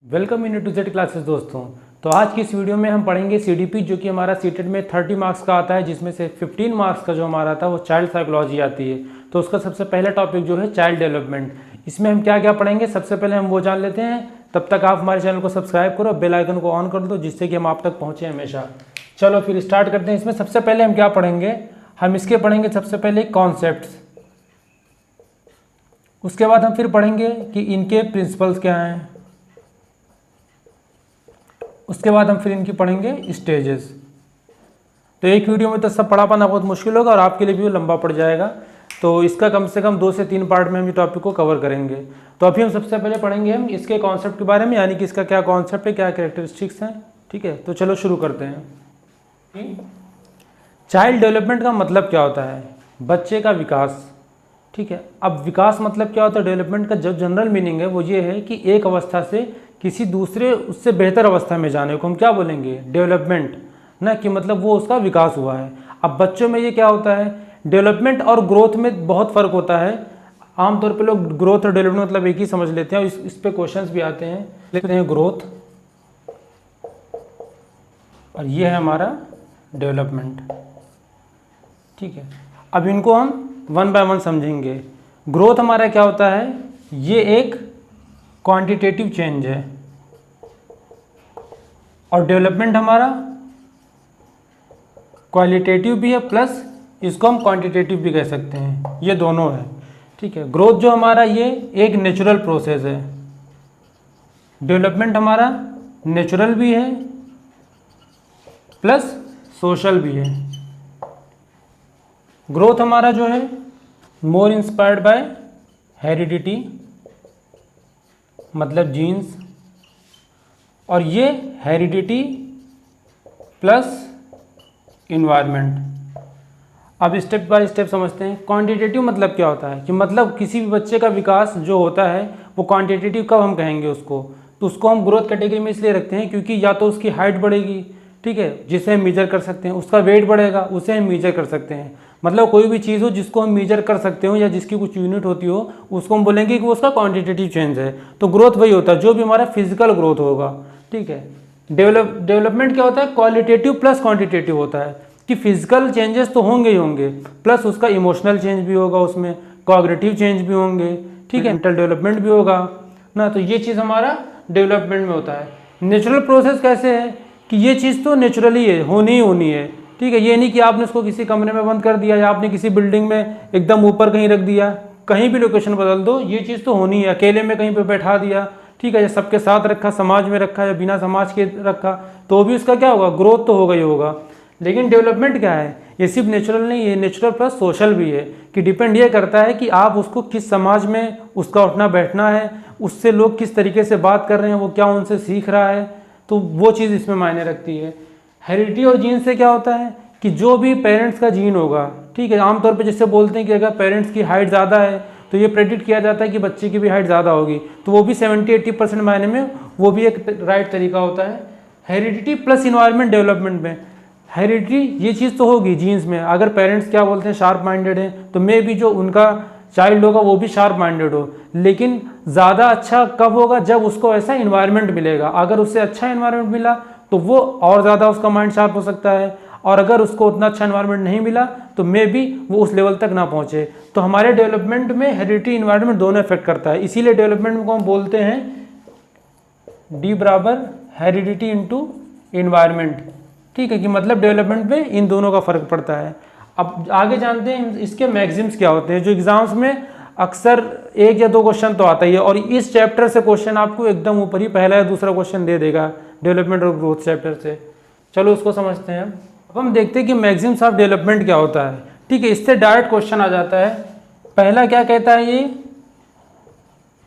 Welcome into Z classes दोस्तों। तो आज की इस वीडियो में हम पढ़ेंगे सीडीपी, जो कि हमारा सीटेट में 30 मार्क्स का आता है, जिसमें से 15 मार्क्स का जो हमारा था वो चाइल्ड साइकोलॉजी आती है। तो उसका सबसे पहला टॉपिक जो है चाइल्ड डेवलपमेंट। इसमें हम क्या क्या पढ़ेंगे सबसे पहले हम वो जान लेते हैं। तब तक आप हमारे चैनल को सब्सक्राइब करो, बेल आइकन को ऑन कर दो, जिससे कि हम आप तक पहुँचे हमेशा। चलो फिर स्टार्ट करते हैं। इसमें सबसे पहले हम क्या पढ़ेंगे, हम इसके पढ़ेंगे सबसे पहले कॉन्सेप्ट्स। उसके बाद हम फिर पढ़ेंगे कि इनके प्रिंसिपल्स क्या हैं। उसके बाद हम फिर इनकी पढ़ेंगे स्टेजेस। तो एक वीडियो में तो सब पढ़ा पाना बहुत मुश्किल होगा और आपके लिए भी वो लंबा पड़ जाएगा। तो इसका कम से कम 2 से 3 पार्ट में हम ये टॉपिक को कवर करेंगे। तो अभी हम सबसे पहले पढ़ेंगे हम इसके कॉन्सेप्ट के बारे में, यानी कि इसका क्या कॉन्सेप्ट है, क्या कैरेक्टरिस्टिक्स हैं। ठीक है, तो चलो शुरू करते हैं। चाइल्ड डेवलपमेंट का मतलब क्या होता है? बच्चे का विकास। ठीक है, अब विकास मतलब क्या होता है? डेवलपमेंट का जो जनरल मीनिंग है वो ये है कि एक अवस्था से किसी दूसरे उससे बेहतर अवस्था में जाने को हम क्या बोलेंगे? डेवलपमेंट ना, कि मतलब वो उसका विकास हुआ है। अब बच्चों में ये क्या होता है, डेवलपमेंट और ग्रोथ में बहुत फ़र्क होता है। आमतौर पे लोग ग्रोथ और डेवलपमेंट मतलब एक ही समझ लेते हैं और इस पे क्वेश्चंस भी आते हैं। लिखते हैं ग्रोथ और ये है हमारा डेवलपमेंट। ठीक है, अब इनको हम वन बाय वन समझेंगे। ग्रोथ हमारा क्या होता है? ये एक क्वांटिटेटिव चेंज है और डेवलपमेंट हमारा क्वालिटेटिव भी है, प्लस इसको हम क्वांटिटेटिव भी कह सकते हैं। ये दोनों है। ठीक है, ग्रोथ जो हमारा ये एक नेचुरल प्रोसेस है, डेवलपमेंट हमारा नेचुरल भी है प्लस सोशल भी है। ग्रोथ हमारा जो है मोर इंस्पायर्ड बाय हेरिडिटी मतलब जीन्स, और ये हेरिडिटी प्लस इन्वायरमेंट। अब स्टेप बाय स्टेप समझते हैं। क्वांटिटेटिव मतलब क्या होता है, कि मतलब किसी भी बच्चे का विकास जो होता है वो क्वांटिटेटिव कब हम कहेंगे उसको, तो उसको हम ग्रोथ कैटेगरी में इसलिए रखते हैं क्योंकि या तो उसकी हाइट बढ़ेगी, ठीक है, जिसे हम मेजर कर सकते हैं, उसका वेट बढ़ेगा, उसे हम मेजर कर सकते हैं। मतलब कोई भी चीज़ हो जिसको हम मेजर कर सकते हो या जिसकी कुछ यूनिट होती हो, उसको हम बोलेंगे कि वो उसका क्वांटिटेटिव चेंज है। तो ग्रोथ वही होता है जो भी हमारा फिजिकल ग्रोथ होगा। ठीक है, डेवलपमेंट क्या होता है? क्वालिटेटिव प्लस क्वांटिटेटिव होता है, कि फिजिकल चेंजेस तो होंगे ही होंगे, प्लस उसका इमोशनल चेंज भी होगा, उसमें कॉग्निटिव चेंज भी होंगे, ठीक है, मेंटल डेवलपमेंट भी होगा ना। तो ये चीज़ हमारा डेवलपमेंट में होता है। नेचुरल प्रोसेस कैसे है, कि ये चीज़ तो नेचुरली है, होनी ही होनी है। ठीक है, ये नहीं कि आपने उसको किसी कमरे में बंद कर दिया या आपने किसी बिल्डिंग में एकदम ऊपर कहीं रख दिया, कहीं भी लोकेशन बदल दो, ये चीज़ तो होनी है। अकेले में कहीं पे बैठा दिया, ठीक है, या सबके साथ रखा, समाज में रखा या बिना समाज के रखा, तो भी उसका क्या होगा? ग्रोथ तो होगा ही होगा। लेकिन डेवलपमेंट क्या है? ये सिर्फ नेचुरल नहीं है, नेचुरल प्लस सोशल भी है, कि डिपेंड ये करता है कि आप उसको किस समाज में उसका उठना बैठना है, उससे लोग किस तरीके से बात कर रहे हैं, वो क्या उनसे सीख रहा है, तो वो चीज़ इसमें मायने रखती है। हेरिडिटी और जीन से क्या होता है, कि जो भी पेरेंट्स का जीन होगा, ठीक है, आमतौर पे जिससे बोलते हैं कि अगर पेरेंट्स की हाइट ज़्यादा है तो ये प्रेडिक्ट किया जाता है कि बच्चे की भी हाइट ज़्यादा होगी, तो वो भी 70-80% मायने में वो भी एक राइट तरीका होता है। हेरिडिटी प्लस इन्वायरमेंट डेवलपमेंट में हेरिडिटी ये चीज़ तो होगी जीन्स में, अगर पेरेंट्स क्या बोलते हैं शार्प माइंडेड हैं, तो मे भी जो उनका चाइल्ड होगा वो भी शार्प माइंडेड हो। लेकिन ज़्यादा अच्छा कब होगा? जब उसको ऐसा इन्वायरमेंट मिलेगा। अगर उससे अच्छा इन्वायरमेंट मिला तो वो और ज़्यादा उसका माइंड शार्प हो सकता है, और अगर उसको उतना अच्छा इन्वायरमेंट नहीं मिला तो मे भी वो उस लेवल तक ना पहुँचे। तो हमारे डेवलपमेंट में हेरिडिटी इन्वायरमेंट दोनों इफेक्ट करता है। इसीलिए डेवलपमेंट को हम बोलते हैं D बराबर हेरिडिटी इंटू इन्वायरमेंट। ठीक है, कि मतलब डेवलपमेंट में इन दोनों का फर्क पड़ता है। अब आगे जानते हैं इसके मैक्सिम्स क्या होते हैं, जो एग्जाम्स में अक्सर 1 या 2 क्वेश्चन तो आता ही है, और इस चैप्टर से क्वेश्चन आपको एकदम ऊपर ही पहला या दूसरा क्वेश्चन दे देगा डेवलपमेंट और ग्रोथ चैप्टर से। चलो उसको समझते हैं। अब हम देखते हैं कि मैक्सिम्स ऑफ डेवलपमेंट क्या होता है। ठीक है, इससे डायरेक्ट क्वेश्चन आ जाता है। पहला क्या कहता है ये?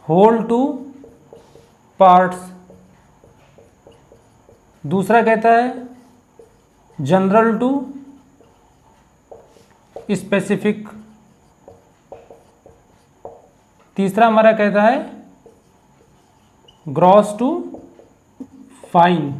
Whole two parts. दूसरा कहता है जनरल टू स्पेसिफिक। तीसरा हमारा कहता है ग्रॉस टू फाइन।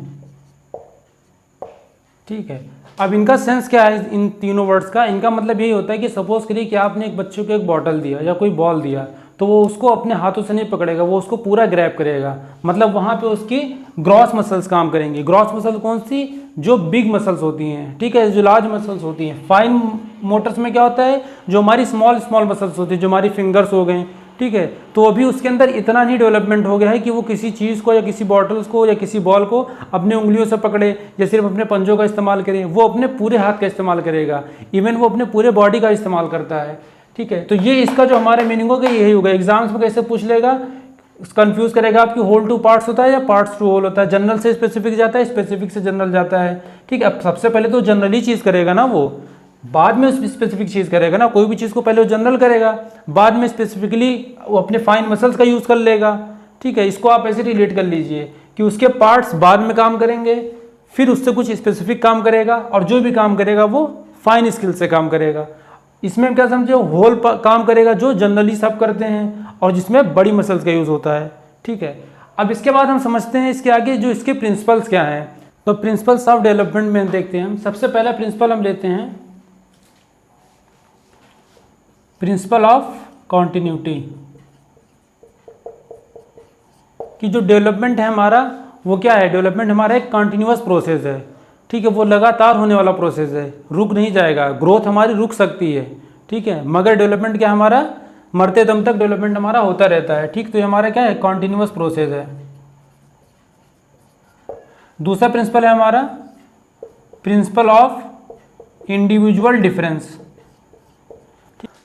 ठीक है, अब इनका सेंस क्या है इन तीनों वर्ड्स का? इनका मतलब यही होता है कि सपोज करिए कि आपने एक बच्चे को एक बॉटल दिया या कोई बॉल दिया, तो वो उसको अपने हाथों से नहीं पकड़ेगा, वो उसको पूरा ग्रैब करेगा। मतलब वहाँ पे उसकी ग्रॉस मसल्स काम करेंगी। ग्रॉस मसल कौन सी? जो बिग मसल्स होती हैं, ठीक है, जो लार्ज मसल्स होती हैं। फाइन मोटर्स में क्या होता है? जो हमारी स्मॉल मसल्स होती है, जो हमारी फिंगर्स हो गए, ठीक है। तो अभी उसके अंदर इतना ही डेवलपमेंट हो गया है कि वो किसी चीज़ को या किसी बॉटल्स को या किसी बॉल को अपने उंगलियों से पकड़े या सिर्फ अपने पंजों का इस्तेमाल करे, वो अपने पूरे हाथ का इस्तेमाल करेगा। इवन वो अपने पूरे बॉडी का इस्तेमाल करता है, ठीक है। तो ये इसका जो हमारा मीनिंग होगा यही होगा। एग्जाम्स में कैसे पूछ लेगा, कंफ्यूज करेगा आपकी होल टू पार्ट्स होता है या पार्ट्स टू होल होता है, जनरल से स्पेसिफिक जाता है, स्पेसिफिक से जनरल जाता है, ठीक है। अब सबसे पहले तो जनरली चीज़ करेगा ना, वो बाद में स्पेसिफिक चीज़ करेगा ना। कोई भी चीज़ को पहले वो जनरल करेगा, बाद में स्पेसिफिकली वो अपने फाइन मसल्स का यूज़ कर लेगा, ठीक है। इसको आप ऐसे रिलेट कर लीजिए कि उसके पार्ट्स बाद में काम करेंगे, फिर उससे कुछ स्पेसिफिक काम करेगा, और जो भी काम करेगा वो फाइन स्किल से काम करेगा। इसमें हम क्या समझे? होल काम करेगा जो जनरली सब करते हैं और जिसमें बड़ी मसल्स का यूज़ होता है, ठीक है। अब इसके बाद हम समझते हैं इसके आगे जो इसके प्रिंसिपल्स क्या हैं। तो प्रिंसिपल्स ऑफ डेवलपमेंट में देखते हैं हम। सबसे पहला प्रिंसिपल हम लेते हैं प्रिंसिपल ऑफ कॉन्टिन्यूटी, कि जो डेवलपमेंट है हमारा वो क्या है? डेवलपमेंट हमारा एक कॉन्टिन्यूअस प्रोसेस है, ठीक है। वो लगातार होने वाला प्रोसेस है, रुक नहीं जाएगा। ग्रोथ हमारी रुक सकती है, ठीक है, मगर डेवलपमेंट क्या हमारा मरते दम तक डेवलपमेंट हमारा होता रहता है, ठीक। तो ये हमारा क्या है? कॉन्टिन्यूअस प्रोसेस है। दूसरा प्रिंसिपल है हमारा प्रिंसिपल ऑफ इंडिविजुअल डिफरेंस,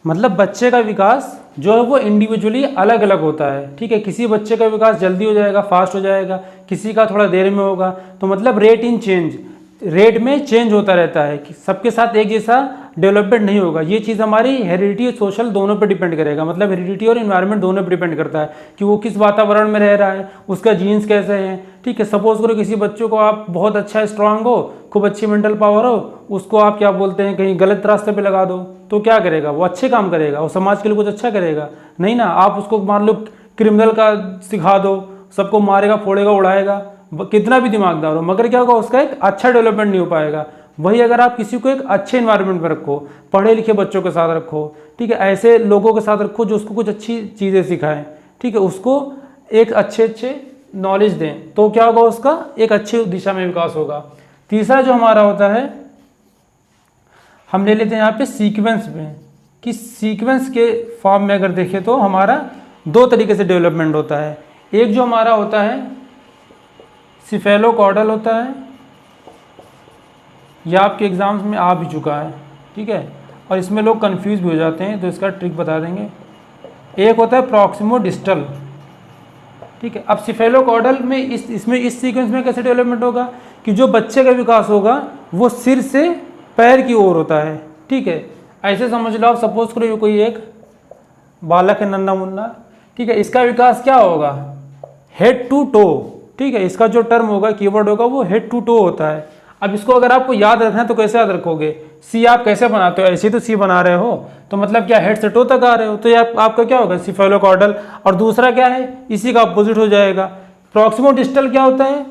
मतलब बच्चे का विकास जो है वो इंडिविजुअली अलग अलग होता है, ठीक है। किसी बच्चे का विकास जल्दी हो जाएगा, फास्ट हो जाएगा, किसी का थोड़ा देर में होगा। तो मतलब रेट इन चेंज, रेट में चेंज होता रहता है कि सबके साथ एक जैसा डेवलपमेंट नहीं होगा। ये चीज़ हमारी हेरिडिटी और सोशल दोनों पर डिपेंड करेगा। मतलब हेरिडिटी और इन्वायरमेंट दोनों पर डिपेंड करता है कि वो किस वातावरण में रह रहा है, उसका जीन्स कैसे हैं, ठीक है। सपोज करो किसी बच्चों को आप बहुत अच्छा स्ट्रांग हो, खूब अच्छी मेंटल पावर हो, उसको आप क्या बोलते हैं कहीं गलत रास्ते पे लगा दो, तो क्या करेगा? वो अच्छे काम करेगा, वो समाज के लिए कुछ अच्छा करेगा नहीं ना। आप उसको मान लो क्रिमिनल का सिखा दो, सबको मारेगा, फोड़ेगा, उड़ाएगा, कितना भी दिमागदार हो, मगर क्या होगा? उसका एक अच्छा डेवलपमेंट नहीं हो पाएगा। वही अगर आप किसी को एक अच्छे इन्वायरमेंट में रखो, पढ़े लिखे बच्चों के साथ रखो, ठीक है, ऐसे लोगों के साथ रखो जो उसको कुछ अच्छी चीज़ें सिखाएं, ठीक है, उसको एक अच्छे नॉलेज दें, तो क्या होगा? उसका एक अच्छी दिशा में विकास होगा। तीसरा जो हमारा होता है, हम ले लेते हैं यहाँ पे सीक्वेंस में, कि सीक्वेंस के फॉर्म में अगर देखें तो हमारा दो तरीके से डेवलपमेंट होता है। एक जो हमारा होता है सिफेलोकॉर्डल होता है, यह आपके एग्जाम्स में आ भी चुका है, ठीक है, और इसमें लोग कंफ्यूज भी हो जाते हैं, तो इसका ट्रिक बता देंगे। एक होता है प्रॉक्सिमोडिस्टल, ठीक है। अब सिफेलोकॉर्डल में इस सीक्वेंस में कैसे डेवलपमेंट होगा कि जो बच्चे का विकास होगा वो सिर से पैर की ओर होता है, ठीक है। ऐसे समझ लो आप, सपोज करो ये कोई एक बालक है, नन्ना मुन्ना, ठीक है, इसका विकास क्या होगा? हेड टू टो, ठीक है। इसका जो टर्म होगा, कीवर्ड होगा, वो हेड टू टो होता है। अब इसको अगर आपको याद रखना है तो कैसे याद रखोगे? सी आप कैसे बनाते हो? ऐसे तो सी बना रहे हो, तो मतलब क्या हेड से टो तक आ रहे हो, तो ये आपका क्या होगा? सिफेलोकॉर्डल। और दूसरा क्या है? इसी का अपोजिट हो जाएगा। प्रॉक्सिमोडिस्टल क्या होता है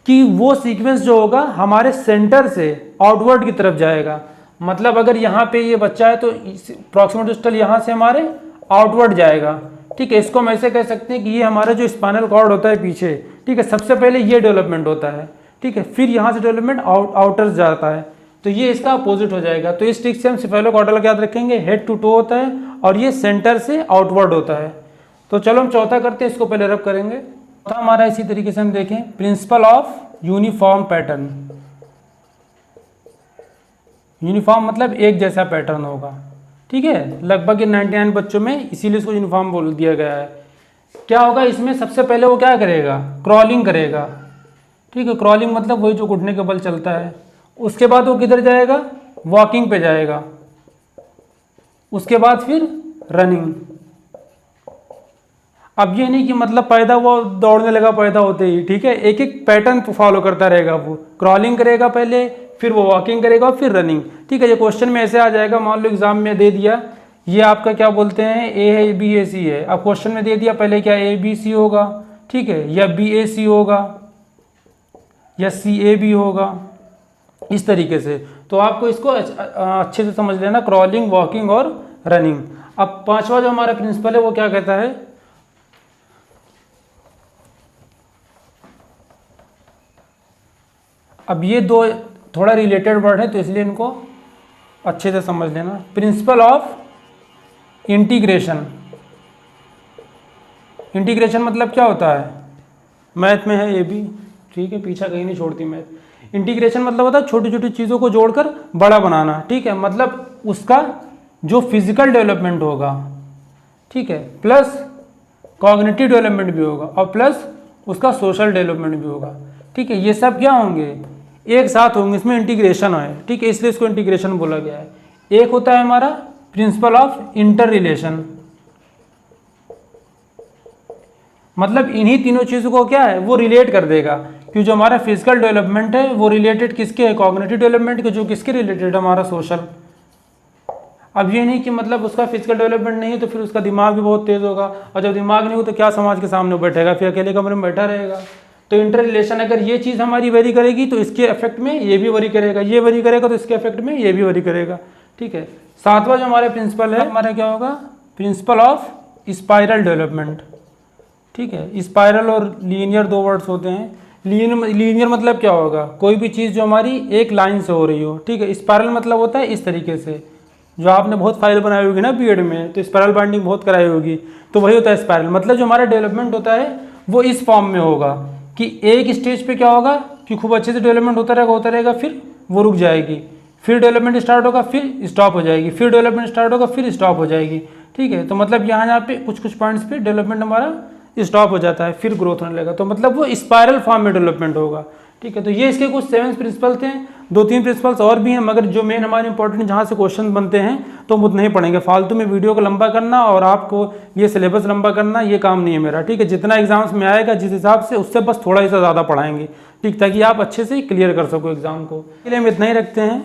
कि वो सीक्वेंस जो होगा हमारे सेंटर से आउटवर्ड की तरफ जाएगा। मतलब अगर यहाँ पे ये बच्चा है तो प्रॉक्सिमोडिस्टल यहाँ से हमारे आउटवर्ड जाएगा, ठीक है। इसको हम ऐसे कह सकते हैं कि ये हमारा जो स्पाइनल कॉर्ड होता है पीछे, ठीक है, सबसे पहले ये डेवलपमेंट होता है, ठीक है, फिर यहाँ से डेवलपमेंट आउटर जाता है, तो ये इसका अपोजिट हो जाएगा। तो इस ट्रिक से हम सिफेलोकॉर्डल याद रखेंगे, हेड टू टो होता है और ये सेंटर से आउटवर्ड होता है। तो चलो हम चौथा करते हैं, इसको पहले रब करेंगे। चौथा हमारा इसी तरीके से हम देखें, principle of uniform pattern. Uniform मतलब एक जैसा पैटर्न होगा, ठीक है, लगभग 99 बच्चों में, इसीलिए इसको यूनिफॉर्म बोल दिया गया है। क्या होगा इसमें? सबसे पहले वो क्या करेगा? क्रॉलिंग करेगा, ठीक है। क्रॉलिंग मतलब वही जो घुटने के बल चलता है। उसके बाद वो किधर जाएगा? वॉकिंग पे जाएगा। उसके बाद फिर रनिंग। अब ये नहीं कि मतलब पैदा वो दौड़ने लगा पैदा होते ही, ठीक है, एक एक पैटर्न फॉलो करता रहेगा। वो क्रॉलिंग करेगा पहले, फिर वो वॉकिंग करेगा, फिर रनिंग, ठीक है। ये क्वेश्चन में ऐसे आ जाएगा, मान लो एग्जाम में दे दिया, ये आपका क्या बोलते हैं, ए है, बी ए सी है। अब क्वेश्चन में दे दिया पहले क्या ए बी सी होगा, ठीक है, या बी ए सी होगा, या सी ए बी होगा, इस तरीके से। तो आपको इसको अच्छे से समझ लेना, क्रॉलिंग, वॉकिंग और रनिंग। अब पांचवा जो हमारा प्रिंसिपल है वो क्या कहता है, अब ये दो थोड़ा रिलेटेड वर्ड है तो इसलिए इनको अच्छे से समझ लेना। प्रिंसिपल ऑफ इंटीग्रेशन, इंटीग्रेशन मतलब क्या होता है, मैथ में है ये भी, ठीक है, पीछा कहीं नहीं छोड़ती मैथ। इंटीग्रेशन मतलब होता है छोटी छोटी चीज़ों को जोड़कर बड़ा बनाना, ठीक है, मतलब उसका जो फिजिकल डेवलपमेंट होगा, ठीक है, प्लस कॉग्निटिव डेवलपमेंट भी होगा और प्लस उसका सोशल डेवलपमेंट भी होगा, ठीक है, ये सब क्या होंगे, एक साथ होंगे, इसमें इंटीग्रेशन है, ठीक है, इसलिए इसको इंटीग्रेशन बोला गया है। एक होता है हमारा प्रिंसिपल ऑफ इंटर रिलेशन, मतलब इन्हीं तीनों चीज़ों को क्या है वो रिलेट कर देगा, कि जो हमारा फिजिकल डेवलपमेंट है वो रिलेटेड किसके है, कॉग्निटिव डेवलपमेंट के, जो किसके रिलेटेड है, हमारा सोशल। अब ये नहीं कि मतलब उसका फिजिकल डेवलपमेंट नहीं है तो फिर उसका दिमाग भी बहुत तेज होगा, और जब दिमाग नहीं हो तो क्या समाज के सामने बैठेगा, फिर अकेले कमरे में बैठा रहेगा। तो इंटर रिलेशन अगर ये चीज़ हमारी वरी करेगी तो इसके इफेक्ट में ये भी वरी करेगा, ये वरी करेगा तो इसके इफेक्ट में ये भी वरी करेगा, ठीक है। सातवां जो हमारे प्रिंसिपल है हमारा क्या होगा, प्रिंसिपल ऑफ स्पाइरल डेवलपमेंट, ठीक है। स्पाइरल और लीनियर दो वर्ड्स होते हैं। लीनियर मतलब क्या होगा, कोई भी चीज़ जो हमारी एक लाइन से हो रही हो, ठीक है। स्पाइरल मतलब होता है इस तरीके से, जो आपने बहुत फाइल बनाई होगी ना बीएड में, तो स्पाइरल बाइंडिंग बहुत कराई होगी, तो वही होता है स्पाइरल, मतलब जो हमारा डेवलपमेंट होता है वो इस फॉर्म में होगा कि एक स्टेज पे क्या होगा कि खूब अच्छे से डेवलपमेंट होता रहेगा, फिर वो रुक जाएगी, फिर डेवलपमेंट स्टार्ट होगा, फिर स्टॉप हो जाएगी, फिर डेवलपमेंट स्टार्ट होगा, फिर स्टॉप हो जाएगी, ठीक है। तो मतलब यहाँ पे कुछ पॉइंट्स पे डेवलपमेंट हमारा स्टॉप हो जाता है, फिर ग्रोथ होने लगेगा, तो मतलब वो स्पाइरल फॉर्म में डेवलपमेंट होगा, ठीक है। तो ये इसके कुछ 7 प्रिंसिपल थे, 2-3 प्रिंसिपल्स और भी हैं, मगर जो मेन हमारे इंपॉर्टेंट जहाँ से क्वेश्चन बनते हैं तो हम उतना ही पढ़ेंगे। फालतू में वीडियो को लंबा करना और आपको ये सिलेबस लंबा करना ये काम नहीं है मेरा, ठीक है। जितना एग्जाम्स में आएगा जिस हिसाब से, उससे बस थोड़ा ही सा ज़्यादा पढ़ाएंगे, ठीक, ताकि आप अच्छे से क्लियर कर सको एग्जाम को। इसके लिए हम इतना ही रखते हैं।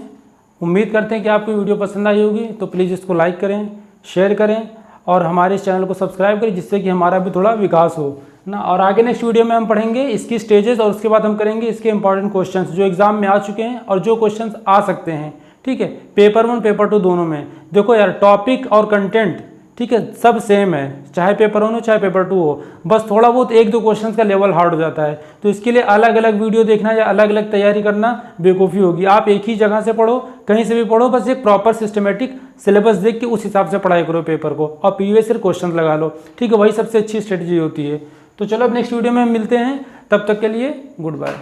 उम्मीद करते हैं कि आपको वीडियो पसंद आई होगी, तो प्लीज़ इसको लाइक करें, शेयर करें और हमारे इस चैनल को सब्सक्राइब करें, जिससे कि हमारा भी थोड़ा विकास हो ना। और आगे नेक्स्ट वीडियो में हम पढ़ेंगे इसकी स्टेजेस और उसके बाद हम करेंगे इसके इंपॉर्टेंट क्वेश्चंस जो एग्जाम में आ चुके हैं और जो क्वेश्चंस आ सकते हैं, ठीक है। पेपर 1 पेपर 2 दोनों में देखो यार, टॉपिक और कंटेंट, ठीक है, सब सेम है, चाहे पेपर 1 हो चाहे पेपर 2 हो, बस थोड़ा बहुत 1-2 क्वेश्चंस का लेवल हार्ड हो जाता है। तो इसके लिए अलग अलग वीडियो देखना या अलग अलग तैयारी करना बेवकूफ़ी होगी। आप एक ही जगह से पढ़ो, कहीं से भी पढ़ो, बस एक प्रॉपर सिस्टमेटिक सिलेबस देख के उस हिसाब से पढ़ाई करो पेपर को, और प्रीवियस ईयर क्वेश्चन लगा लो, ठीक है, वही सबसे अच्छी स्ट्रेटजी होती है। तो चलो अब नेक्स्ट वीडियो में हम मिलते हैं, तब तक के लिए गुड बाय।